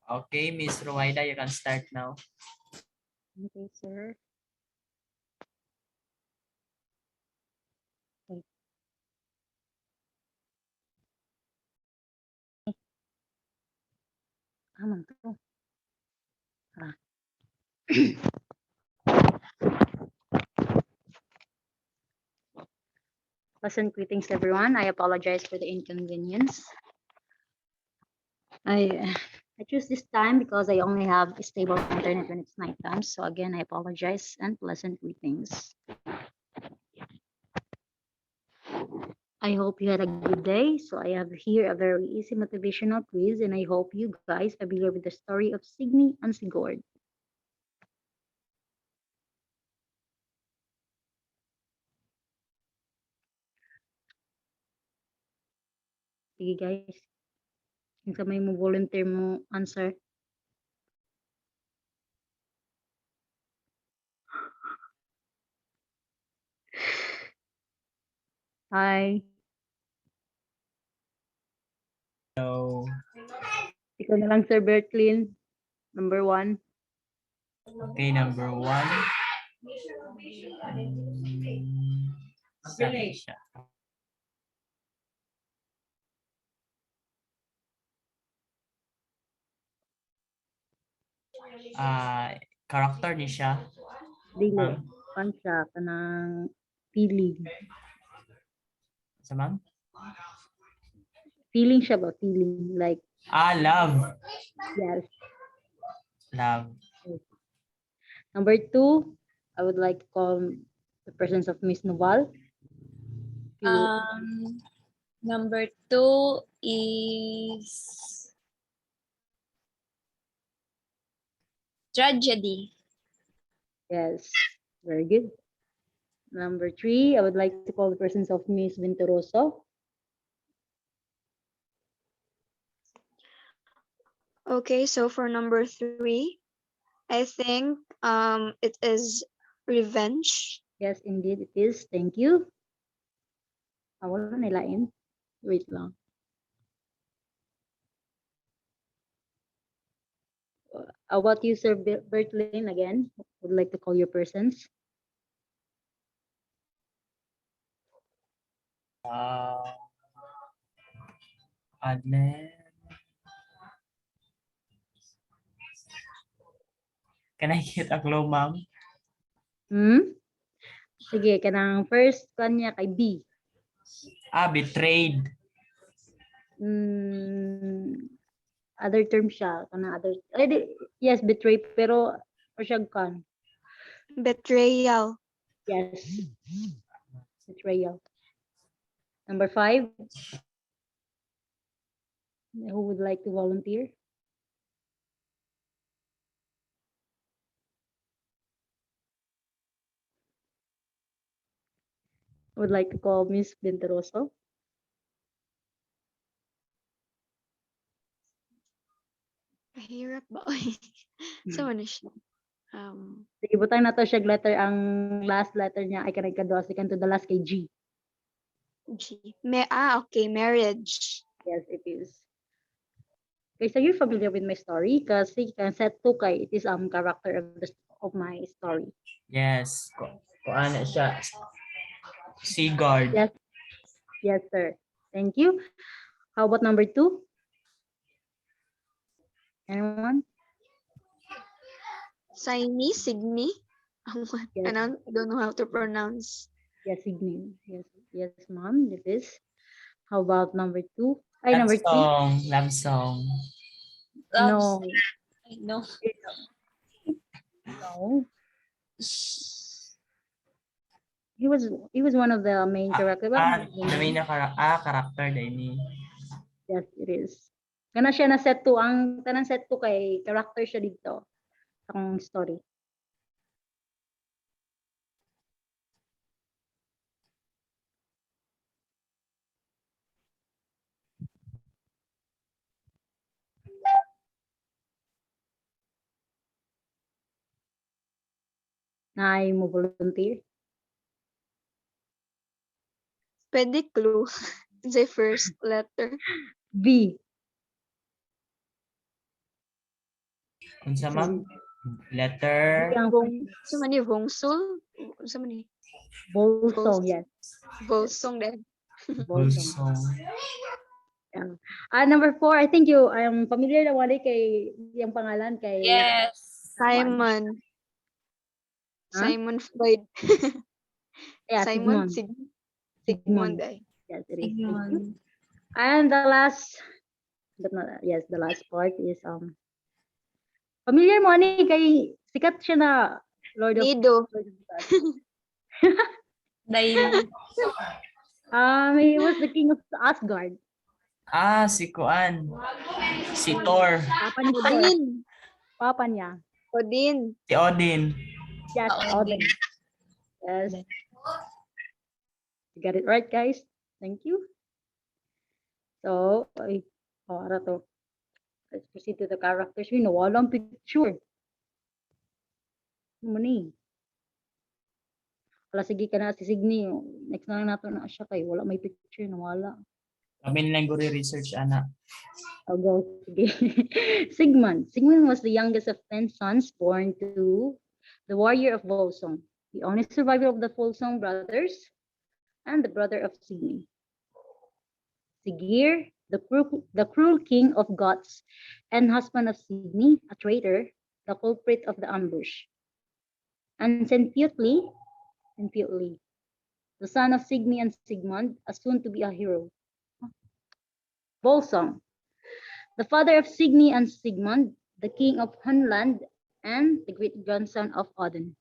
Okay, Miss Ruayda, you can start now. Okay, sir. Okay. Aman to. Ah. Pleasant greetings, everyone. I apologize for the inconvenience. I choose this time because I only have stable internet when it's nighttime. So again, I apologize and pleasant greetings. I hope you had a good day. So I have here a very easy motivational quiz, and I hope you guys are familiar with the story of SIGNY and SIGURD. Sige guys, kung sa may mo volunteer mo answer. Hi. So, Ikaw na lang, Sir Bertlin. Number 1. okay, number 1. Saan siya? Character ni siya. Dili. Ma'am? Pan siya kanang feeling. Sa ma'am? Feeling siya ba? Feeling. Like, Love. yes. Love. Number 2, I would like to call the presence of Miss Noval. Number 2 is tragedy. Yes. Very good. Number 3, I would like to call the presence of Miss Venturoso. Okay, so for number 3, I think it is revenge. Yes, indeed it is. Thank you. Wala nilain. Wait lang. How about you, Sir Bertlin, again? Would like to call your persons. And then, can I get a clue, ma'am? Sige, kanang first kanya kay B. Betrayed. Other term siya. Kanang other, yes, betray, pero pasyag kan. Betrayal. Yes. Betrayal. Number 5. Who would like to volunteer? Would like to call Miss Venturoso. Hirap ba? So, ano siya? Sige, butang na to siya letter. Ang last letter niya ay kanang kadua. Second to the last kay G. G. Okay, marriage. Yes, it is. Okay, so you're familiar with my story kasi kan set 2 kay it is character of my story. Yes. Ano siya? SIGURD. Yes. Yes, sir. Thank you. How about number 2? Anyone? SIGNY? Yes. I don't know how to pronounce. Yes, SIGNY. Yes, ma'am. It is. How about number 2? Love Number 3. song. Love song. No. No. No. He was one of the main characters. The main character din. Yes, it is. Kana siya na set 2. Ang tanang set 2 kay character siya dito. Ang story. Na ay mo volunteer. Pwede clue. The first letter. B. Unsa ma'am? Letter Ang Sa mani Vongsul? Sa mani Bolsong, yes. Volsong din. Bolsong. Bulsong. Yeah. Number 4, I think you familiar na wala kay yung pangalan kay Yes. Juan. Simon. Huh? Simon Floyd. Yeah, Simon Sigmund. Sigmund ay. Yes, it is. Thank you. And the last, but not, yes, the last part is familiar mo ni kay sikat siya na Lord of Nido. God. Daily. He was the king of Asgard. Si Kuan. Si Thor. Papa ni Thor. Odin. Papa niya. Odin. Si Odin. Yes, Odin. Yes. You got it right, guys. Thank you. So, ara to. Let's proceed to the characters. We know, walang picture. Ano ni? Wala, sige ka na si Signy. Next na lang nato na siya kay wala may picture na wala. Kami nilang guri research ana. I'll go. Sige. Sigmund. Sigmund was the youngest of 10 sons born to the warrior of Volsung, the only survivor of the Volsung brothers, and the brother of Signy. Siggeir, the cruel king of Goths and husband of Signy, a traitor, the culprit of the ambush. And Senputli, the son of Signy and Sigmund, a soon to be a hero. Volsung, the father of Signy and Sigmund, the king of Hunland and the great grandson of Odin.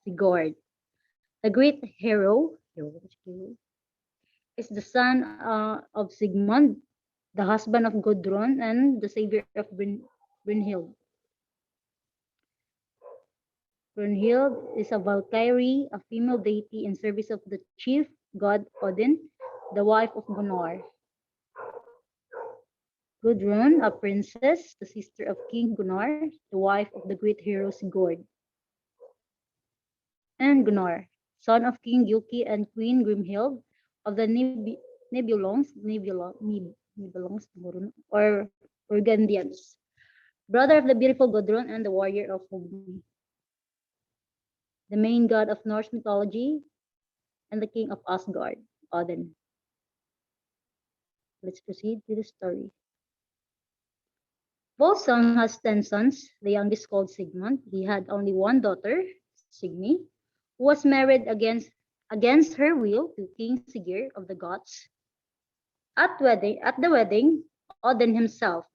Sigurd, the great hero, is the son of Sigmund, the husband of Gudrun and the savior of Brynhild. Brynhild is a Valkyrie, a female deity in service of the chief god Odin, the wife of Gunnar. Gudrun, a princess, the sister of King Gunnar, the wife of the great hero Sigurd. And Gunnar, son of King Gilki and Queen Grimhild of the Nibelungs, or Burgundians, brother of the beautiful Gudrun and the warrior of Hogni, the main god of Norse mythology and the king of Asgard, Odin. Let's proceed to the story. Volsung has 10 sons, the youngest called Sigmund. He had only one daughter, Signy, who was married against her will to King Siggeir of the Goths. At the wedding, Odin himself,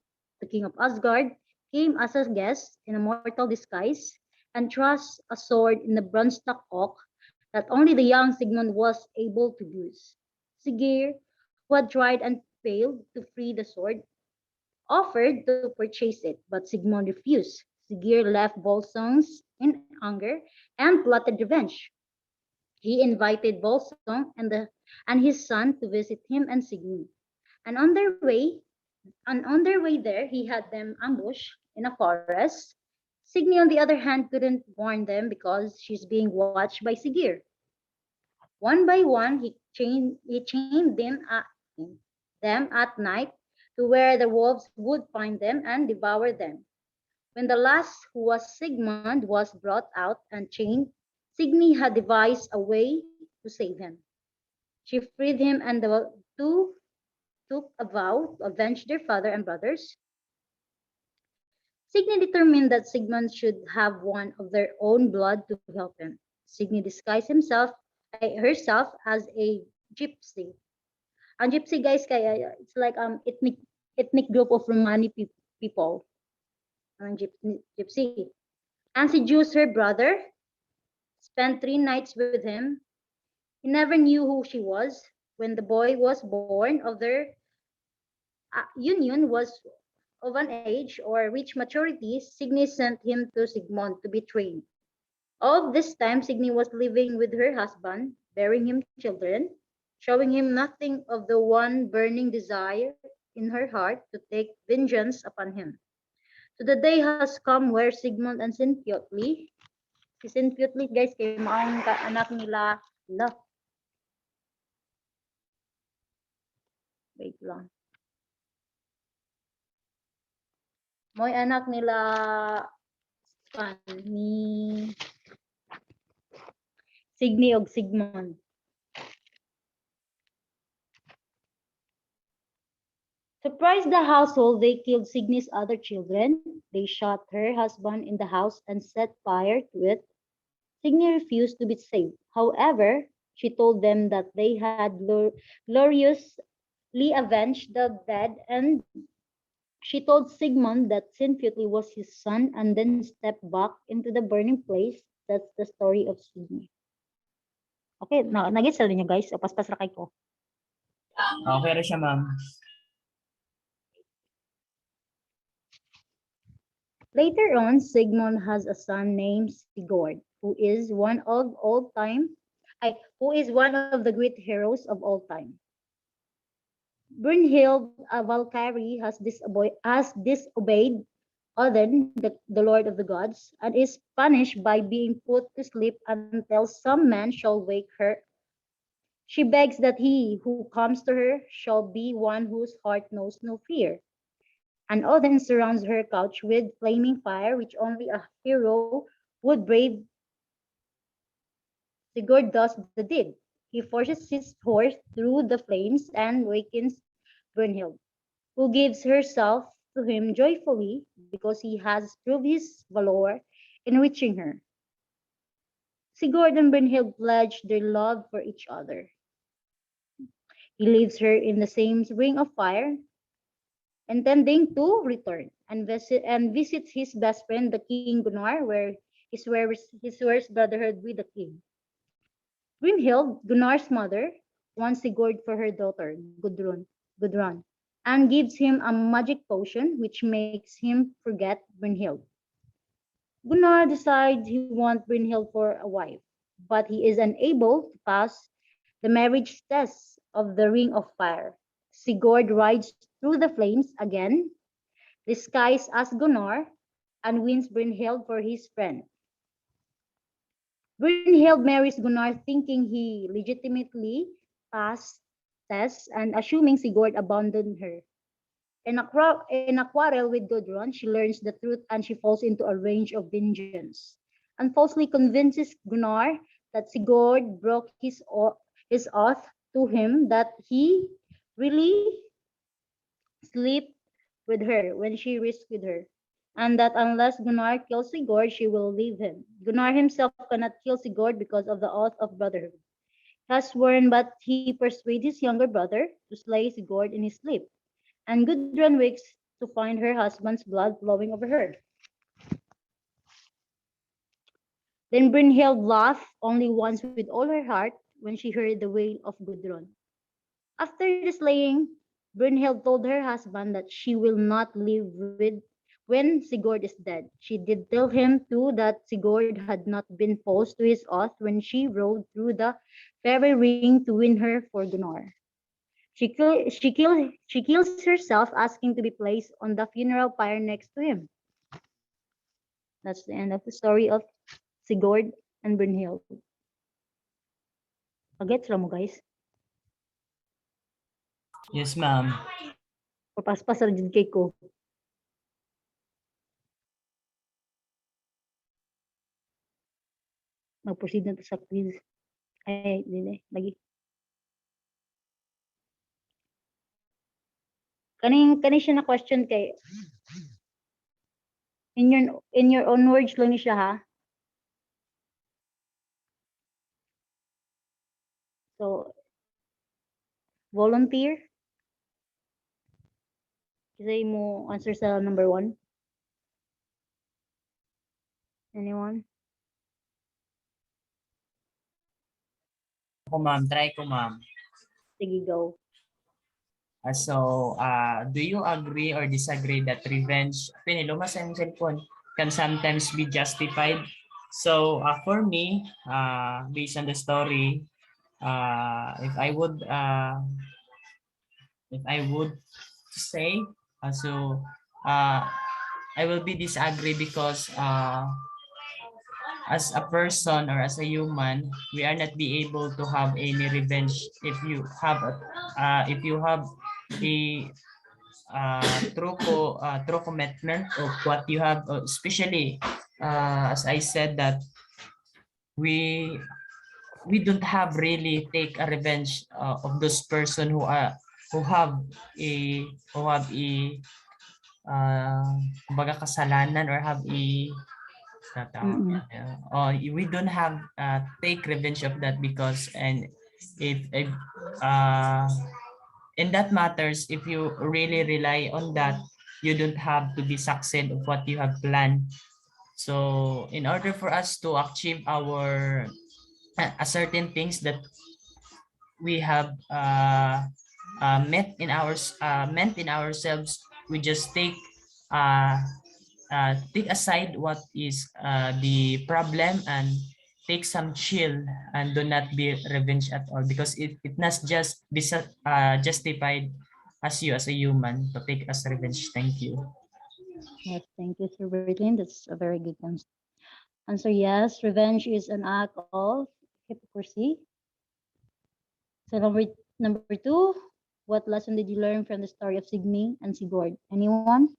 the king of Asgard, came as a guest in a mortal disguise and thrust a sword in the bronze-stuck oak that only the young Sigmund was able to use. Siggeir, who had tried and failed to free the sword, offered to purchase it, but Sigmund refused. Siggeir left Volsung in anger and plotted revenge. He invited Volsung and his son to visit him and Signy. And on their way there, he had them ambushed in a forest. Signy, on the other hand, couldn't warn them because she's being watched by Siggeir. One by one, he chained them at night to where the wolves would find them and devour them. When the last, who was Sigmund, was brought out and chained, Signy had devised a way to save him. She freed him, and the two took a vow to avenge their father and brothers. Signy determined that Sigmund should have one of their own blood to help him. Signy disguised herself as a gypsy. Ang gypsy, guys, kaya it's like ethnic group of Romani people. Gypsy. And seduced her brother, spent 3 nights with him. He never knew who she was. When the boy was born, of their union was of an age or reached maturity, Signy sent him to Sigmund to be trained. All of this time, Signy was living with her husband, bearing him children, showing him nothing of the one burning desire in her heart to take vengeance upon him. So the day has come where Sigmund and Sinputli, si Sinputli, guys, kay maong anak nila, wait lang. Mo'y anak nila ni Signy og Sigmund. Surprised the household, they killed Signy's other children. They shot her husband in the house and set fire to it. Signy refused to be saved. However, she told them that they had gloriously avenged the dead, and she told Sigmund that Sinfutli was his son and then stepped back into the burning place. That's the story of Signy. Okay, nag-gets niyo guys? O paspas ra kay ko. Okay ra siya, ma'am. Later on, Sigmund has a son named Sigurd, who is one of the great heroes of all time. Brynhild, a Valkyrie, has disobeyed Odin, the Lord of the Gods, and is punished by being put to sleep until some man shall wake her. She begs that he who comes to her shall be one whose heart knows no fear. And Odin surrounds her couch with flaming fire, which only a hero would brave. Sigurd does the deed. He forces his horse through the flames and wakens Brunhild, who gives herself to him joyfully because he has proved his valor in reaching her. Sigurd and Brunhild pledge their love for each other. He leaves her in the same ring of fire, intending to return and visits his best friend, the King Gunnar, where he swears brotherhood with the king. Grimhild, Gunnar's mother, wants Sigurd for her daughter, Gudrun, and gives him a magic potion which makes him forget Brynhild. Gunnar decides he wants Brynhild for a wife, but he is unable to pass the marriage test of the Ring of Fire. Sigurd rides through the flames again, disguised as Gunnar, and wins Brynhild for his friend. Brynhild marries Gunnar thinking he legitimately passed tests and assuming Sigurd abandoned her. In a quarrel with Gudrun, she learns the truth and she falls into a rage of vengeance and falsely convinces Gunnar that Sigurd broke his oath to him that he really slept with her when she rescued her, and that unless Gunnar kills Sigurd, she will leave him. Gunnar himself cannot kill Sigurd because of the oath of brotherhood. He has sworn, but he persuades his younger brother to slay Sigurd in his sleep, and Gudrun wakes to find her husband's blood flowing over her. Then Brynhild laughed only once with all her heart when she heard the wail of Gudrun. After the slaying, Brynhild told her husband that she will not live with when Sigurd is dead. She did tell him too that Sigurd had not been false to his oath when she rode through the fairy ring to win her for Gunnar. She kills herself asking to be placed on the funeral pyre next to him. That's the end of the story of Sigurd and Brynhild. Pagets mo guys. Yes, ma'am. Papaspas ra jud kay ko. Mag-proceed na to sa quiz. Ay, dili, lagi. Kani siya na question kay in your own words lang ni siya ha. So volunteer. Kasi mo answer sa number 1. Anyone? Ako, ma'am. Try ko, ma'am. Sige, go. Do you agree or disagree that revenge, piniluma sa iyong cellphone, can sometimes be justified? So, for me, based on the story, if I would say, I will be disagree because as a person or as a human, we are not be able to have any revenge if you have a true commitment of what you have, especially as I said that we we don't have really take a revenge of those person who have a who have a kumbaga kasalanan or have a we don't have take revenge of that because and if uh in that matters if you really rely on that you don't have to be succeed of what you have planned. So in order for us to achieve our a certain things that we have meant in ourselves, we just uh, take aside what is the problem and take some chill and do not be revenge at all because it not just be justified as you as a human to take as revenge. Thank you. Yes, thank you, Sir Bertlin. That's a very good answer. Yes, revenge is an act of hypocrisy. So number two, what lesson did you learn from the story of Signy and Sigurd? Anyone?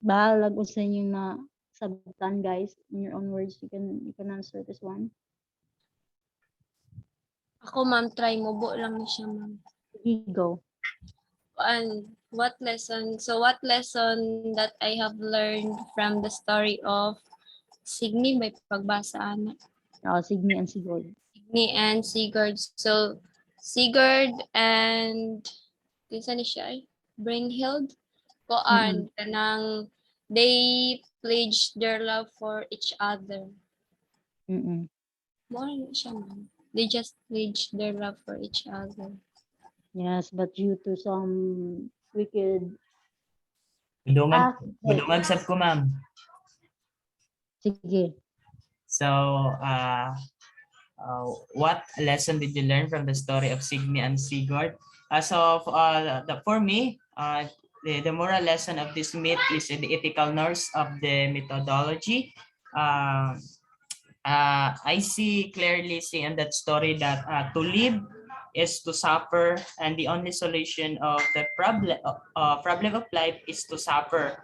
Bahalag ko sa inyo na sagutan, guys. In your own words, you can answer this one. Ako, ma'am, try mo. Bo lang ni siya, ma'am. Sige, go. And what lesson? So what lesson that I have learned from the story of Signy may pagbasa ana. Signy and Sigurd. Signy and Sigurd. So Sigurd and kinsa ni siya ay? Brynhild koan kanang they pledged their love for each other. More siya, ma'am. They just pledged their love for each other. Yes, but due to some wicked Budungan sab ko ma'am. Sige. So what lesson did you learn from the story of Signy and Sigurd? For me, the moral lesson of this myth is in the ethical norms of the methodology. I see in that story that to live is to suffer, and the only solution of the problem of life is to suffer.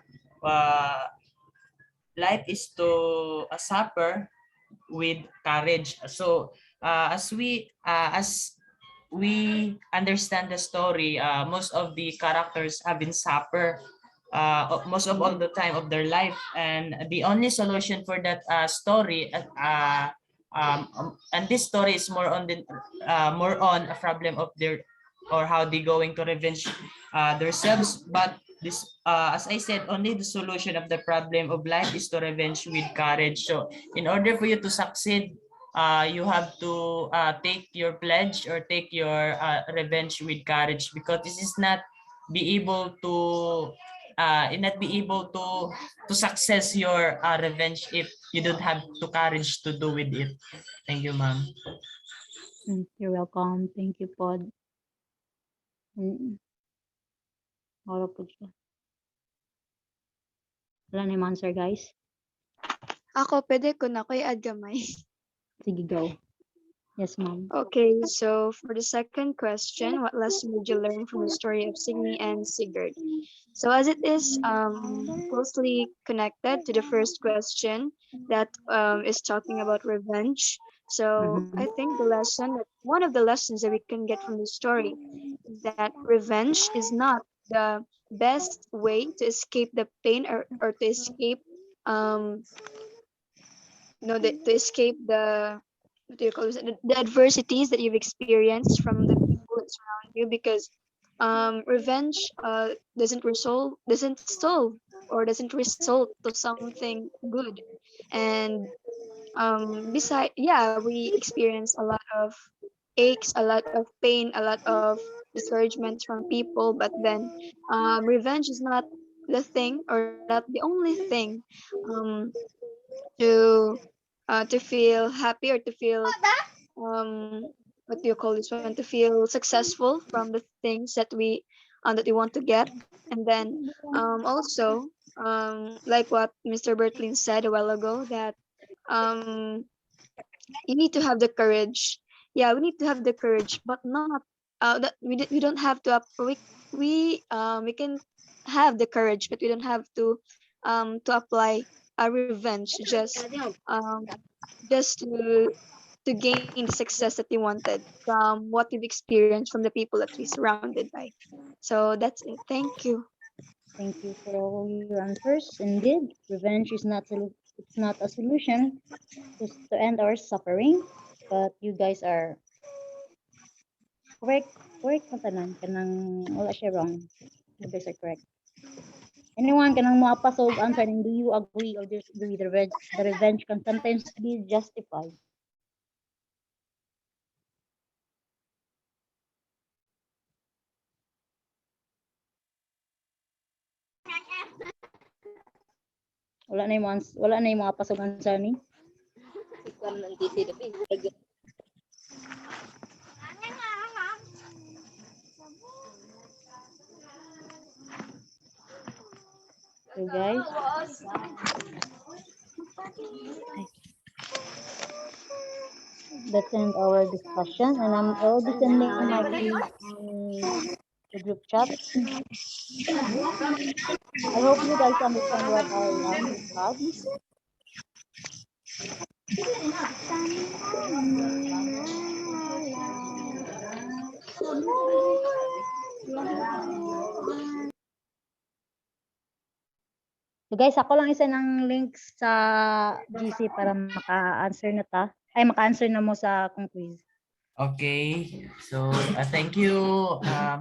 Life is to suffer with courage. So as we understand the story, most of the characters have been suffer most of all the time of their life, and the only solution for that story and this story is more on a problem of their or how they going to revenge themselves. But this as I said, only the solution of the problem of life is to revenge with courage. So in order for you to succeed, you have to take your pledge or take your revenge with courage, because this is not be able to not be able to success your revenge if you don't have the courage to do with it. Thank you, ma'am. You're welcome. Thank you, Pod. Wala po siya. Wala na yung answer, guys. Ako, pwede ko na ko i-add gamay. Sige, go. Yes, ma'am. Okay, so for the second question, what lesson did you learn from the story of Signy and Sigurd? So as it is closely connected to the first question that is talking about revenge. So I think one of the lessons that we can get from the story is that revenge is not the best way to escape the pain or to escape to escape the what do you call this, the adversities that you've experienced from the people that surround you, because revenge doesn't solve or doesn't result to something good. And we experience a lot of aches, a lot of pain, a lot of discouragements from people, but then revenge is not the thing or not the only thing um, to feel happy or to feel what do you call this one, to feel successful from the things that we want to get. And then also like what Mr. Bertlin said a while ago, that um you need to have the courage, yeah, we need to have the courage, but not that we don't have to we can have the courage, but we don't have to apply a revenge just to gain the success that we wanted from what we've experienced from the people that we surrounded by. So that's it. Thank you. Thank you for all your answers. Indeed, revenge is it's not a solution to end our suffering, but you guys are correct. Correct mo tanan kanang wala siya wrong. You guys are correct. Anyone kanang moapasog answer and do you agree or disagree the revenge can sometimes be justified? Wala na yung mga pasog answer ni. So guys, let's end our discussion, and I'll be sending my quiz in the group chat. I hope you guys understand what I discussed. So guys, ako lang isa ng links sa GC para maka-answer na ta. Ay, maka-answer na mo sa akong quiz. Okay, so thank you,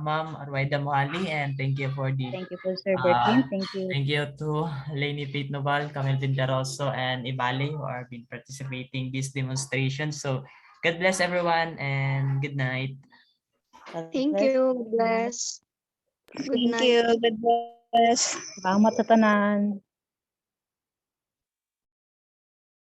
Ma'am Ruayda Muhalli, and thank you for the Thank you for Sir Bertin. thank you to Lainey Pete Noval, Camille Pindaroso, and Ibale who are been participating this demonstration. So God bless everyone and good night. Thank you. Bless. Good Thank night. you. God bless. Salamat sa tanan.